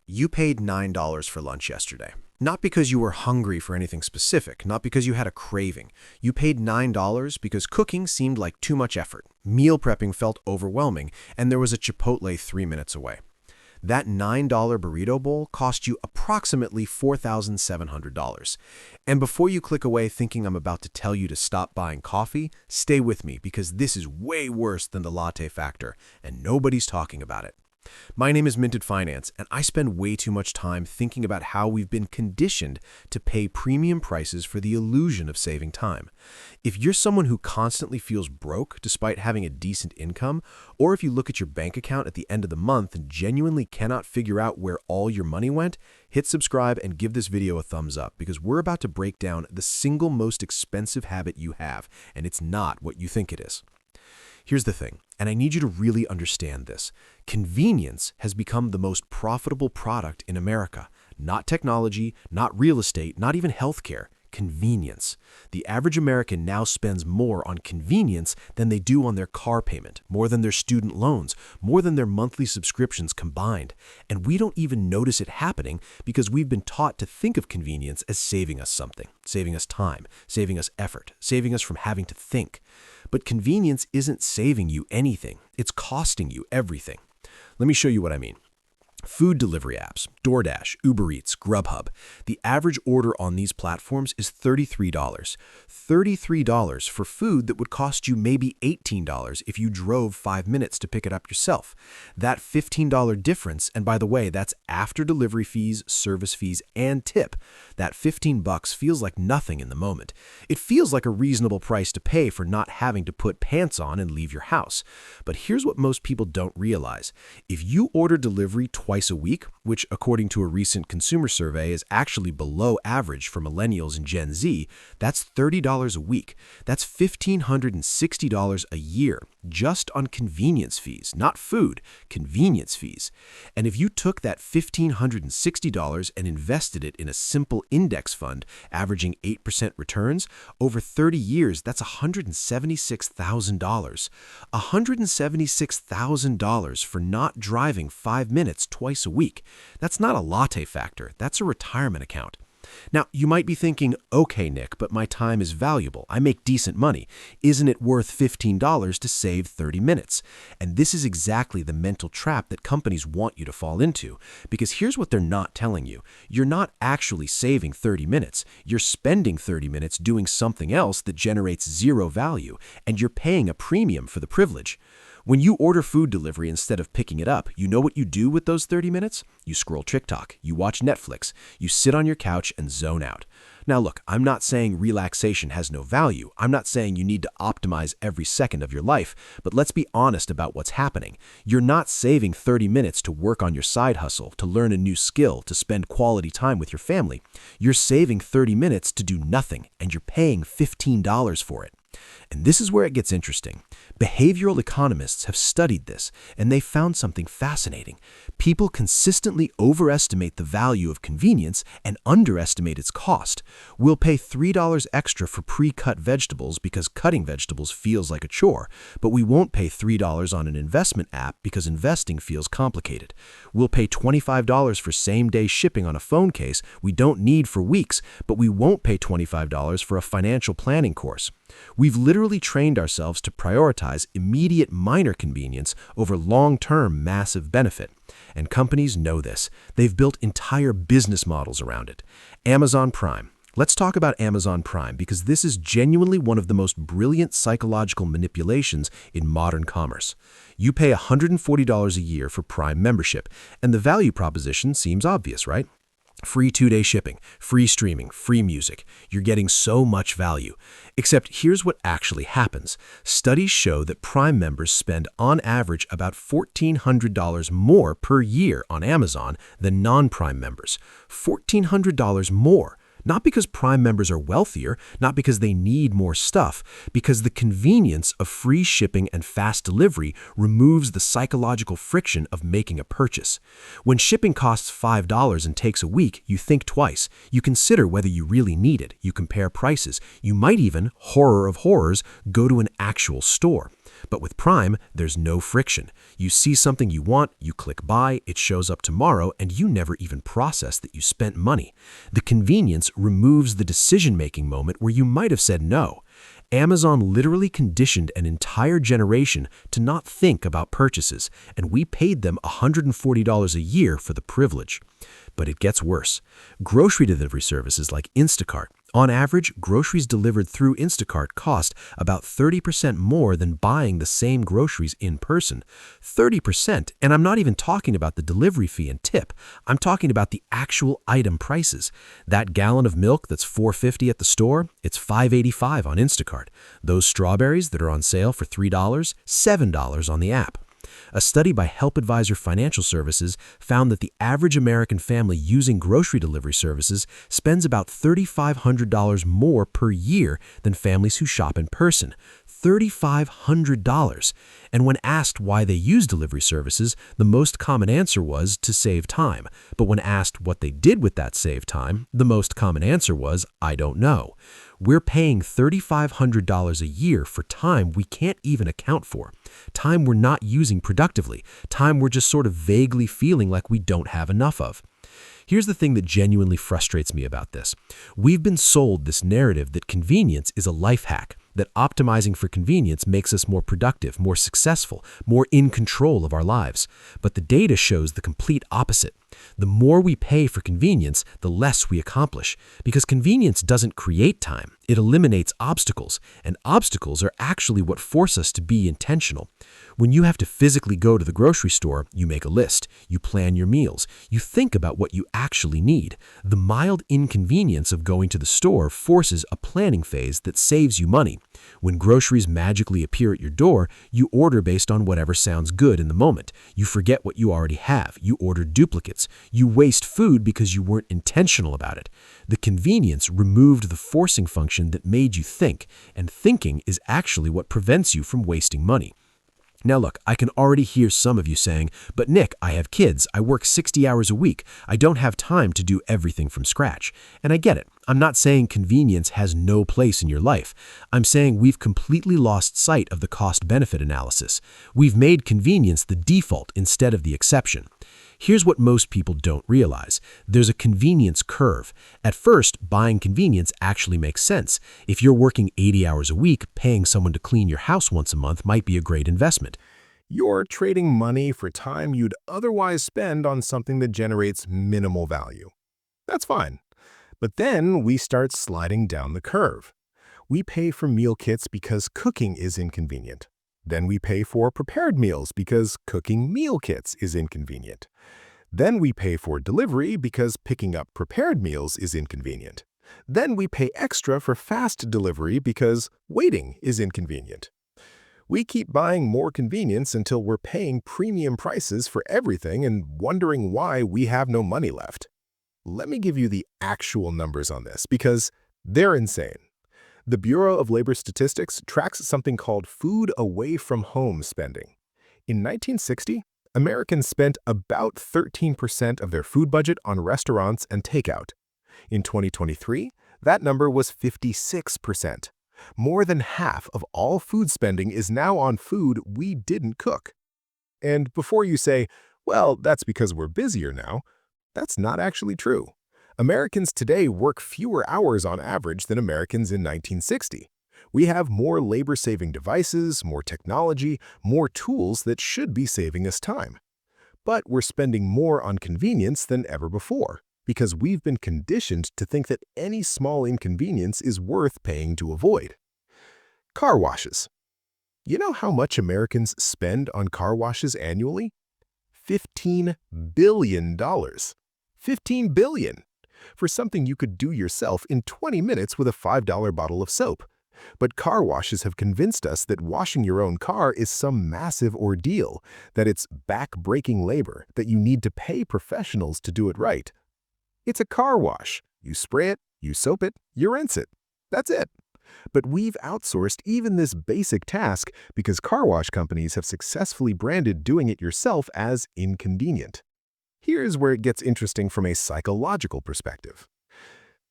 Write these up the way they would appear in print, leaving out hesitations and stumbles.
You paid $9 for lunch yesterday. Not because you were hungry for anything specific, not because you had a craving. You paid $9 because cooking seemed like too much effort. Meal prepping felt overwhelming, and there was a Chipotle 3 minutes away. That $9 burrito bowl cost you approximately $4,700. And before you click away thinking I'm about to tell you to stop buying coffee, stay with me because this is way worse than the latte factor, and nobody's talking about it. My name is Minted Finance, and I spend way too much time thinking about how we've been conditioned to pay premium prices for the illusion of saving time. If you're someone who constantly feels broke despite having a decent income, or if you look at your bank account at the end of the month and genuinely cannot figure out where all your money went, hit subscribe and give this video a thumbs up because we're about to break down the single most expensive habit you have, and it's not what you think it is. Here's the thing, and I need you to really understand this. Convenience has become the most profitable product in America. Not technology, not real estate, not even healthcare. Convenience. The average American now spends more on convenience than they do on their car payment, more than their student loans, more than their monthly subscriptions combined. And we don't even notice it happening because we've been taught to think of convenience as saving us something, saving us time, saving us effort, saving us from having to think. But convenience isn't saving you anything. It's costing you everything. Let me show you what I mean. Food delivery apps, DoorDash, Uber Eats, Grubhub. The average order on these platforms is $33. $33 for food that would cost you maybe $18 if you drove 5 minutes to pick it up yourself. That $15 difference, and by the way, that's after delivery fees, service fees, and tip. That $15 feels like nothing in the moment. It feels like a reasonable price to pay for not having to put pants on and leave your house. But here's what most people don't realize. If you order delivery twice a week, which according to a recent consumer survey is actually below average for millennials and Gen Z, that's $30 a week. That's $1,560 a year just on convenience fees, not food, convenience fees. And if you took that $1,560 and invested it in a simple index fund averaging 8% returns, over 30 years, that's $176,000. $176,000 for not driving 5 minutes twice a week. That's not a latte factor, that's a retirement account. Now, you might be thinking, okay, Nick, but my time is valuable. I make decent money. Isn't it worth $15 to save 30 minutes? And this is exactly the mental trap that companies want you to fall into. Because here's what they're not telling you. You're not actually saving 30 minutes. You're spending 30 minutes doing something else that generates zero value, and you're paying a premium for the privilege. When you order food delivery instead of picking it up, you know what you do with those 30 minutes? You scroll TikTok, you watch Netflix, you sit on your couch and zone out. Now look, I'm not saying relaxation has no value. I'm not saying you need to optimize every second of your life, but let's be honest about what's happening. You're not saving 30 minutes to work on your side hustle, to learn a new skill, to spend quality time with your family. You're saving 30 minutes to do nothing, and you're paying $15 for it. And this is where it gets interesting. Behavioral economists have studied this, and they found something fascinating. People consistently overestimate the value of convenience and underestimate its cost. We'll pay $3 extra for pre-cut vegetables because cutting vegetables feels like a chore, but we won't pay $3 on an investment app because investing feels complicated. We'll pay $25 for same-day shipping on a phone case we don't need for weeks, but we won't pay $25 for a financial planning course. We've literally trained ourselves to prioritize immediate minor convenience over long-term massive benefit. And companies know this. They've built entire business models around it. Amazon Prime. Let's talk about Amazon Prime because this is genuinely one of the most brilliant psychological manipulations in modern commerce. You pay $140 a year for Prime membership, and the value proposition seems obvious, right? Free 2-day shipping, free streaming, free music. You're getting so much value. Except here's what actually happens. Studies show that Prime members spend on average about $1,400 more per year on Amazon than non-Prime members. $1,400 more. Not because Prime members are wealthier, not because they need more stuff, because the convenience of free shipping and fast delivery removes the psychological friction of making a purchase. When shipping costs $5 and takes a week, you think twice. You consider whether you really need it. You compare prices. You might even, horror of horrors, go to an actual store. But with Prime, there's no friction. You see something you want, you click buy, it shows up tomorrow, and you never even process that you spent money. The convenience removes the decision-making moment where you might have said no. Amazon literally conditioned an entire generation to not think about purchases, and we paid them $140 a year for the privilege. But it gets worse. Grocery delivery services like Instacart. On average, groceries delivered through Instacart cost about 30% more than buying the same groceries in person. 30%, and I'm not even talking about the delivery fee and tip. I'm talking about the actual item prices. That gallon of milk that's $4.50 at the store, it's $5.85 on Instacart. Those strawberries that are on sale for $3, $7 on the app. A study by Help Advisor Financial Services found that the average American family using grocery delivery services spends about $3,500 more per year than families who shop in person. $3,500. And when asked why they use delivery services, the most common answer was to save time. But when asked what they did with that saved time, the most common answer was, I don't know. We're paying $3,500 a year for time we can't even account for. Time we're not using productively. Time we're just sort of vaguely feeling like we don't have enough of. Here's the thing that genuinely frustrates me about this. We've been sold this narrative that convenience is a life hack, that optimizing for convenience makes us more productive, more successful, more in control of our lives. But the data shows the complete opposite. The more we pay for convenience, the less we accomplish, because convenience doesn't create time. It eliminates obstacles, and obstacles are actually what force us to be intentional. When you have to physically go to the grocery store, you make a list, you plan your meals, you think about what you actually need. The mild inconvenience of going to the store forces a planning phase that saves you money. When groceries magically appear at your door, you order based on whatever sounds good in the moment. You forget what you already have. You order duplicates. You waste food because you weren't intentional about it. The convenience removed the forcing function that made you think, and thinking is actually what prevents you from wasting money. Now look, I can already hear some of you saying, but Nick, I have kids, I work 60 hours a week, I don't have time to do everything from scratch. And I get it. I'm not saying convenience has no place in your life. I'm saying we've completely lost sight of the cost-benefit analysis. We've made convenience the default instead of the exception. Here's what most people don't realize. There's a convenience curve. At first, buying convenience actually makes sense. If you're working 80 hours a week, paying someone to clean your house once a month might be a great investment. You're trading money for time you'd otherwise spend on something that generates minimal value. That's fine. But then we start sliding down the curve. We pay for meal kits because cooking is inconvenient. Then we pay for prepared meals because cooking meal kits is inconvenient. Then we pay for delivery because picking up prepared meals is inconvenient. Then we pay extra for fast delivery because waiting is inconvenient. We keep buying more convenience until we're paying premium prices for everything and wondering why we have no money left. Let me give you the actual numbers on this because they're insane. The Bureau of Labor Statistics tracks something called food away from home spending. In 1960, Americans spent about 13% of their food budget on restaurants and takeout. In 2023, that number was 56%. More than half of all food spending is now on food we didn't cook. And before you say, well, that's because we're busier now, that's not actually true. Americans today work fewer hours on average than Americans in 1960. We have more labor-saving devices, more technology, more tools that should be saving us time. But we're spending more on convenience than ever before because we've been conditioned to think that any small inconvenience is worth paying to avoid. Car washes. You know how much Americans spend on car washes annually? $15 billion. $15 billion. For something you could do yourself in 20 minutes with a $5 bottle of soap. But car washes have convinced us that washing your own car is some massive ordeal, that it's back-breaking labor, that you need to pay professionals to do it right. It's a car wash. You spray it, you soap it, you rinse it. That's it. But we've outsourced even this basic task because car wash companies have successfully branded doing it yourself as inconvenient. Here's where it gets interesting from a psychological perspective.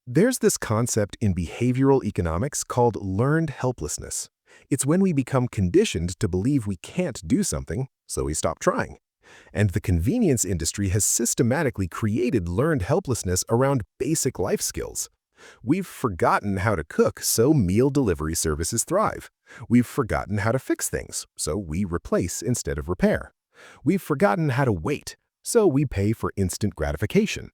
There's this concept in behavioral economics called learned helplessness. It's when we become conditioned to believe we can't do something, so we stop trying. And the convenience industry has systematically created learned helplessness around basic life skills. We've forgotten how to cook, so meal delivery services thrive. We've forgotten how to fix things, so we replace instead of repair. We've forgotten how to wait, so we pay for instant gratification.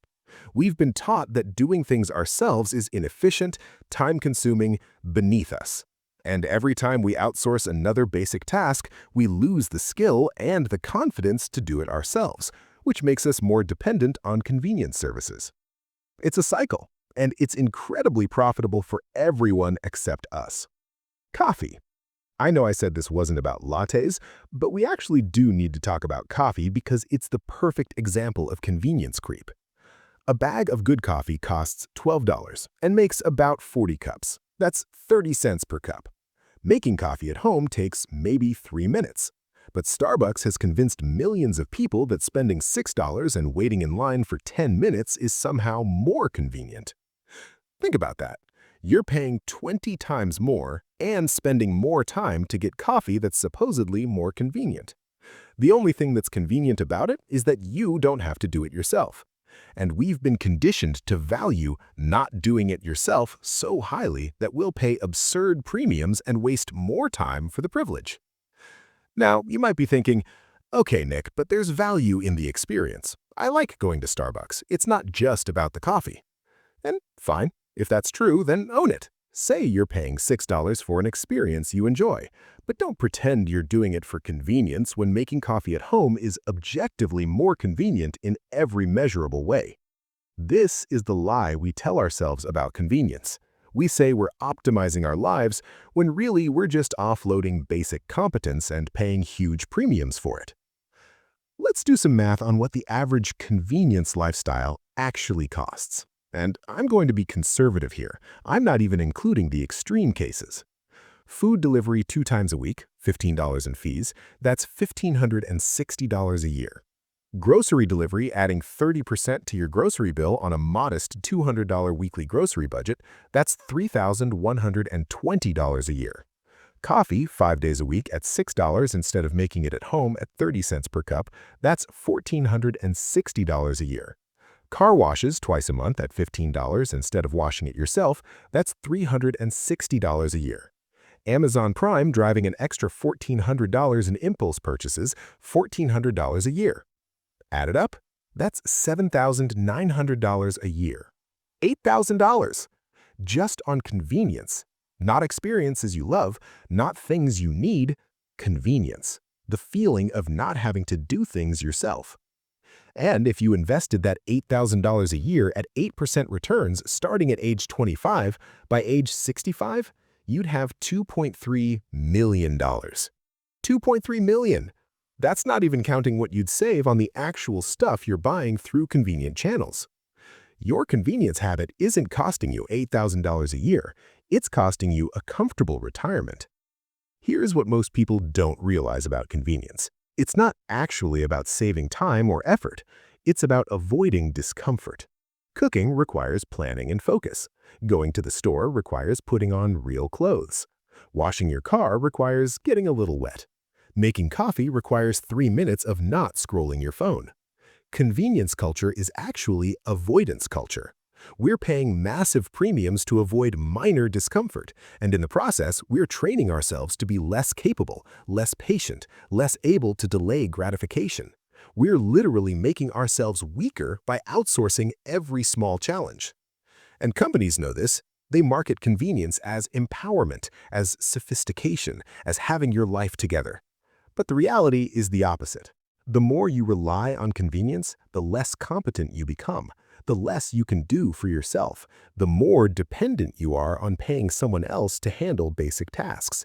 We've been taught that doing things ourselves is inefficient, time-consuming, beneath us. And every time we outsource another basic task, we lose the skill and the confidence to do it ourselves, which makes us more dependent on convenience services. It's a cycle, and it's incredibly profitable for everyone except us. Coffee. I know I said this wasn't about lattes, but we actually do need to talk about coffee because it's the perfect example of convenience creep. A bag of good coffee costs $12 and makes about 40 cups. That's 30 cents per cup. Making coffee at home takes maybe 3 minutes. But Starbucks has convinced millions of people that spending $6 and waiting in line for 10 minutes is somehow more convenient. Think about that. You're paying 20 times more and spending more time to get coffee that's supposedly more convenient. The only thing that's convenient about it is that you don't have to do it yourself. And we've been conditioned to value not doing it yourself so highly that we'll pay absurd premiums and waste more time for the privilege. Now, you might be thinking, okay, Nick, but there's value in the experience. I like going to Starbucks. It's not just about the coffee. And fine, if that's true, then own it. Say you're paying $6 for an experience you enjoy, but don't pretend you're doing it for convenience when making coffee at home is objectively more convenient in every measurable way. This is the lie we tell ourselves about convenience. We say we're optimizing our lives when really we're just offloading basic competence and paying huge premiums for it. Let's do some math on what the average convenience lifestyle actually costs. And I'm going to be conservative here. I'm not even including the extreme cases. Food delivery 2 times a week, $15 in fees, that's $1,560 a year. Grocery delivery adding 30% to your grocery bill on a modest $200 weekly grocery budget, that's $3,120 a year. Coffee 5 days a week at $6 instead of making it at home at 30 cents per cup, that's $1,460 a year. Car washes twice a month at $15 instead of washing it yourself, that's $360 a year. Amazon Prime driving an extra $1,400 in impulse purchases, $1,400 a year. Add it up, that's $7,900 a year. $8,000 just on convenience. Not experiences you love, not things you need, convenience. The feeling of not having to do things yourself. And if you invested that $8,000 a year at 8% returns starting at age 25, by age 65, you'd have $2.3 million. $2.3 million. That's not even counting what you'd save on the actual stuff you're buying through convenient channels. Your convenience habit isn't costing you $8,000 a year. It's costing you a comfortable retirement. Here's what most people don't realize about convenience. It's not actually about saving time or effort. It's about avoiding discomfort. Cooking requires planning and focus. Going to the store requires putting on real clothes. Washing your car requires getting a little wet. Making coffee requires 3 minutes of not scrolling your phone. Convenience culture is actually avoidance culture. We're paying massive premiums to avoid minor discomfort, and in the process, we're training ourselves to be less capable, less patient, less able to delay gratification. We're literally making ourselves weaker by outsourcing every small challenge. And companies know this. They market convenience as empowerment, as sophistication, as having your life together. But the reality is the opposite. The more you rely on convenience, the less competent you become. The less you can do for yourself, the more dependent you are on paying someone else to handle basic tasks.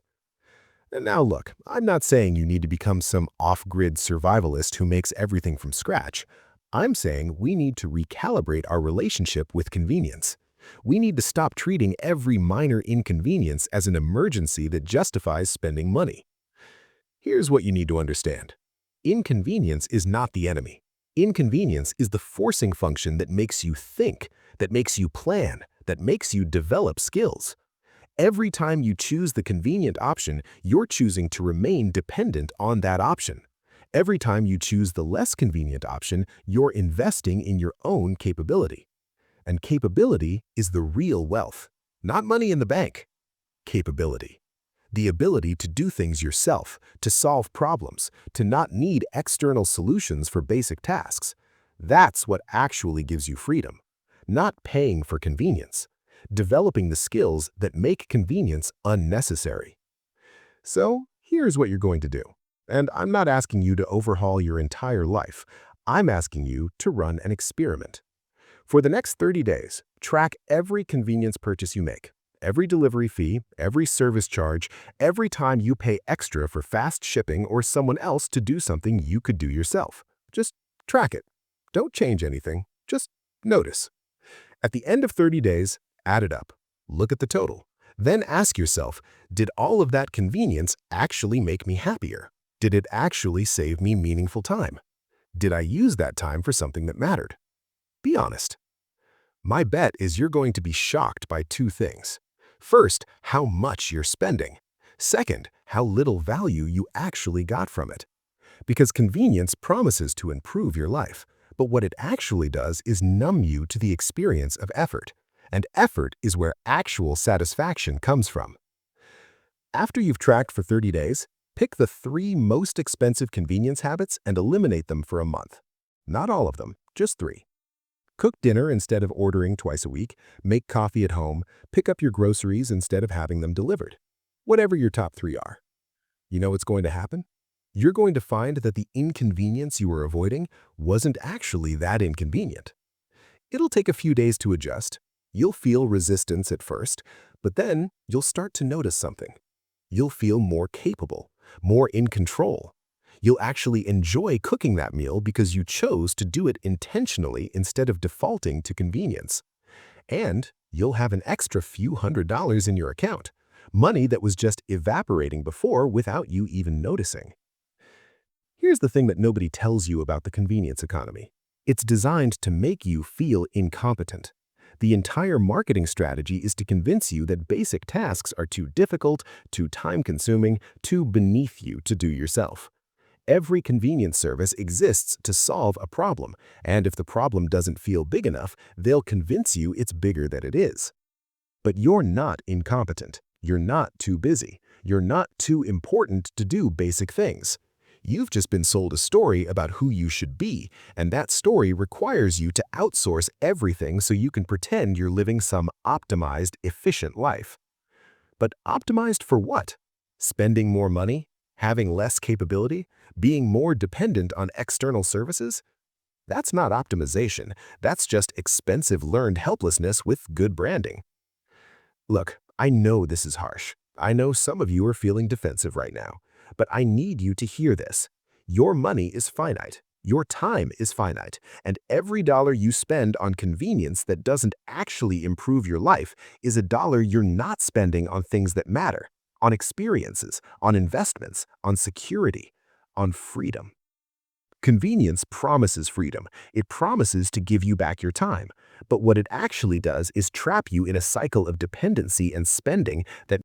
And now look, I'm not saying you need to become some off-grid survivalist who makes everything from scratch. I'm saying we need to recalibrate our relationship with convenience. We need to stop treating every minor inconvenience as an emergency that justifies spending money. Here's what you need to understand. Inconvenience is not the enemy. Inconvenience is the forcing function that makes you think, that makes you plan, that makes you develop skills. Every time you choose the convenient option, you're choosing to remain dependent on that option. Every time you choose the less convenient option, you're investing in your own capability. And capability is the real wealth, not money in the bank. Capability. The ability to do things yourself, to solve problems, to not need external solutions for basic tasks. That's what actually gives you freedom. Not paying for convenience. Developing the skills that make convenience unnecessary. So, here's what you're going to do. And I'm not asking you to overhaul your entire life. I'm asking you to run an experiment. For the next 30 days, track every convenience purchase you make, every delivery fee, every service charge, every time you pay extra for fast shipping or someone else to do something you could do yourself. Just track it. Don't change anything. Just notice. At the end of 30 days, add it up. Look at the total. Then ask yourself, did all of that convenience actually make me happier? Did it actually save me meaningful time? Did I use that time for something that mattered? Be honest. My bet is you're going to be shocked by two things. First, how much you're spending. Second, how little value you actually got from it. Because convenience promises to improve your life, but what it actually does is numb you to the experience of effort. And effort is where actual satisfaction comes from. After you've tracked for 30 days, pick the 3 most expensive convenience habits and eliminate them for a month. Not all of them, just 3. Cook dinner instead of ordering twice a week, make coffee at home, pick up your groceries instead of having them delivered. Whatever your top 3 are. You know what's going to happen? You're going to find that the inconvenience you were avoiding wasn't actually that inconvenient. It'll take a few days to adjust. You'll feel resistance at first, but then you'll start to notice something. You'll feel more capable, more in control. You'll actually enjoy cooking that meal because you chose to do it intentionally instead of defaulting to convenience. And you'll have an extra few $100s in your account, money that was just evaporating before without you even noticing. Here's the thing that nobody tells you about the convenience economy. It's designed to make you feel incompetent. The entire marketing strategy is to convince you that basic tasks are too difficult, too time-consuming, too beneath you to do yourself. Every convenience service exists to solve a problem, and if the problem doesn't feel big enough, they'll convince you it's bigger than it is. But you're not incompetent. You're not too busy. You're not too important to do basic things. You've just been sold a story about who you should be, and that story requires you to outsource everything so you can pretend you're living some optimized, efficient life. But optimized for what? Spending more money? Having less capability? Being more dependent on external services? That's not optimization. That's just expensive learned helplessness with good branding. Look, I know this is harsh. I know some of you are feeling defensive right now. But I need you to hear this. Your money is finite. Your time is finite. And every dollar you spend on convenience that doesn't actually improve your life is a dollar you're not spending on things that matter, on experiences, on investments, on security, on freedom. Convenience promises freedom. It promises to give you back your time. But what it actually does is trap you in a cycle of dependency and spending that